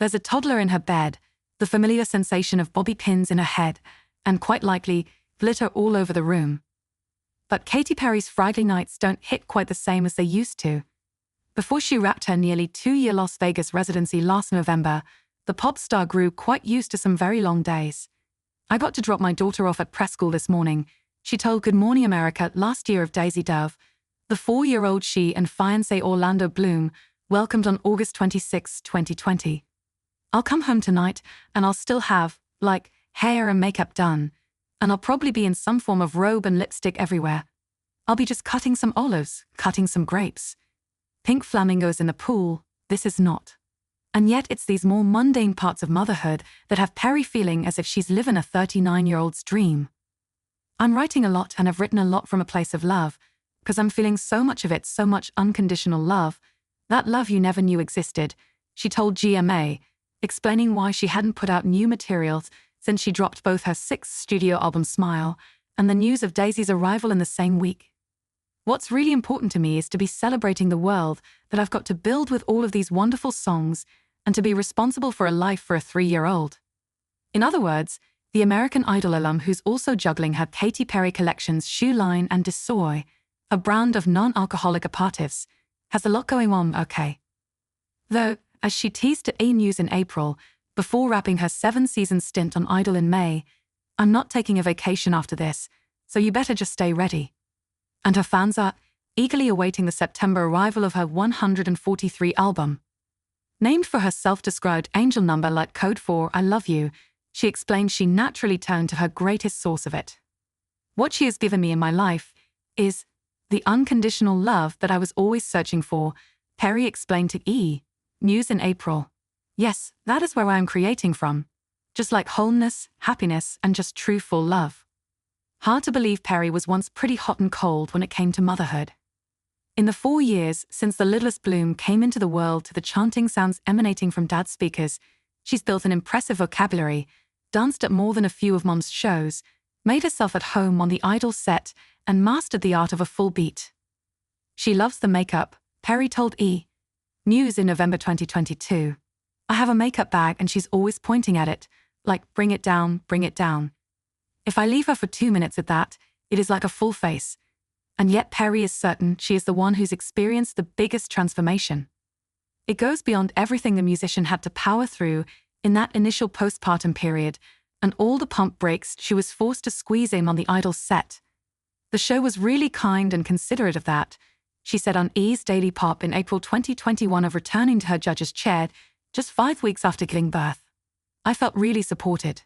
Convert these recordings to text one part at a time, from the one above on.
There's a toddler in her bed, the familiar sensation of bobby pins in her head, and quite likely, glitter all over the room. But Katy Perry's Friday nights don't hit quite the same as they used to. Before she wrapped her nearly 2-year Las Vegas residency last November, the pop star grew quite used to some very long days. "I got to drop my daughter off at preschool this morning," she told Good Morning America last year of Daisy Dove, the 4-year-old she and fiancé Orlando Bloom welcomed on August 26, 2020. "I'll come home tonight and I'll still have, hair and makeup done, and I'll probably be in some form of robe and lipstick everywhere. I'll be just cutting some olives, cutting some grapes. Pink flamingos in the pool, this is not." And yet it's these more mundane parts of motherhood that have Perry feeling as if she's living a 39-year-old's dream. "I'm writing a lot and have written a lot from a place of love, because I'm feeling so much of it, so much unconditional love, that love you never knew existed," she told GMA, explaining why she hadn't put out new materials since she dropped both her 6th studio album Smile and the news of Daisy's arrival in the same week. "What's really important to me is to be celebrating the world that I've got to build with all of these wonderful songs and to be responsible for a life for a 3-year-old. In other words, the American Idol alum who's also juggling her Katy Perry Collections shoe line and Desoy, a brand of non-alcoholic aperitifs, has a lot going on, okay. Though, as she teased to A! News in April, before wrapping her 7-season stint on Idol in May, "I'm not taking a vacation after this, so you better just stay ready." And her fans are eagerly awaiting the September arrival of her 143 album. Named for her self-described angel number like code for "I love you," she explained she naturally turned to her greatest source of it. "What she has given me in my life is the unconditional love that I was always searching for," Perry explained to E! News in April. "Yes, that is where I am creating from. Just like wholeness, happiness, and just true full love." Hard to believe Perry was once pretty hot and cold when it came to motherhood. In the 4 years since the littlest Bloom came into the world to the chanting sounds emanating from Dad's speakers, she's built an impressive vocabulary, danced at more than a few of Mom's shows, made herself at home on the Idol set, and mastered the art of a full beat. She loves the makeup, Perry told E! News in November 2022. "I have a makeup bag and she's always pointing at it, like, bring it down, bring it down. If I leave her for 2 minutes at that, it is like a full face." And yet Perry is certain she is the one who's experienced the biggest transformation. It goes beyond everything the musician had to power through in that initial postpartum period, and all the pump breaks she was forced to squeeze in on the Idol set. "The show was really kind and considerate of that," she said on E's Daily Pop in April 2021 of returning to her judge's chair just 5 weeks after giving birth. "I felt really supported."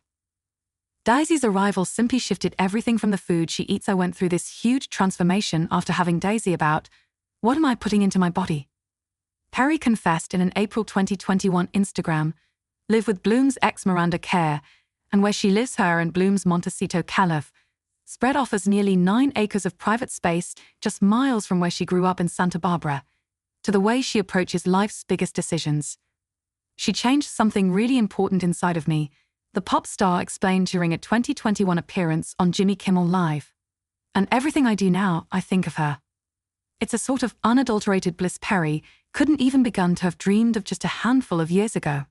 Daisy's arrival simply shifted everything from the food she eats. "I went through this huge transformation after having Daisy about. What am I putting into my body?" Perry confessed in an April 2021 Instagram, live with Bloom's ex Miranda Kerr, and where she lives her and Bloom's Montecito Calif, spread offers nearly 9 acres of private space just miles from where she grew up in Santa Barbara, to the way she approaches life's biggest decisions. "She changed something really important inside of me," the pop star explained during a 2021 appearance on Jimmy Kimmel Live. "And everything I do now, I think of her." It's a sort of unadulterated bliss Perry couldn't even begun to have dreamed of just a handful of years ago.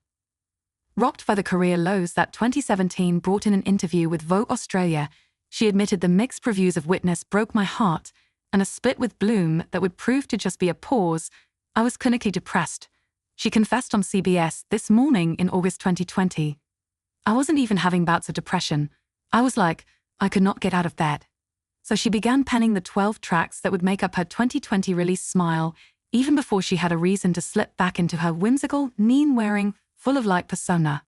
Rocked by the career lows that 2017 brought in an interview with Vogue Australia, she admitted the mixed reviews of Witness broke my heart, and a split with Bloom that would prove to just be a pause. "I was clinically depressed," she confessed on CBS This Morning in August 2020. "I wasn't even having bouts of depression. I was like, I could not get out of bed." So she began penning the 12 tracks that would make up her 2020 release Smile, even before she had a reason to slip back into her whimsical, meme-wearing, full of light persona.